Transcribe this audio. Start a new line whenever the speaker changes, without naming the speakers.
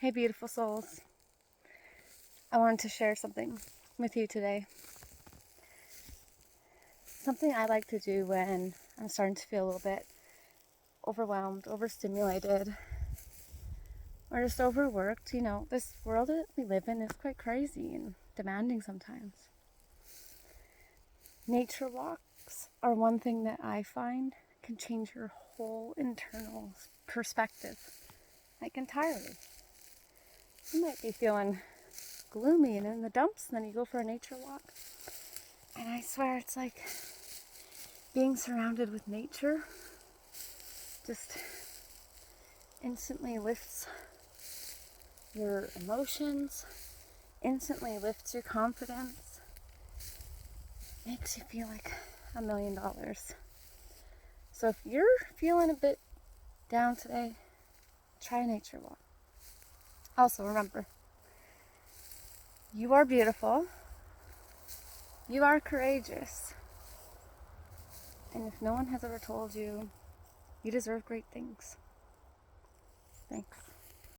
Hey, beautiful souls. I wanted to share something with you today. Something I like to do when I'm starting to feel a little bit overwhelmed, overstimulated, or just overworked. You know, this world that we live in is quite crazy and demanding sometimes. Nature walks are one thing that I find can change your whole internal perspective, like entirely. You might be feeling gloomy and in the dumps, and then you go for a nature walk. And I swear it's like being surrounded with nature just instantly lifts your emotions, instantly lifts your confidence, makes you feel like $1,000,000. So if you're feeling a bit down today, try a nature walk. Also remember, you are beautiful, you are courageous, and if no one has ever told you, you deserve great things. Thanks.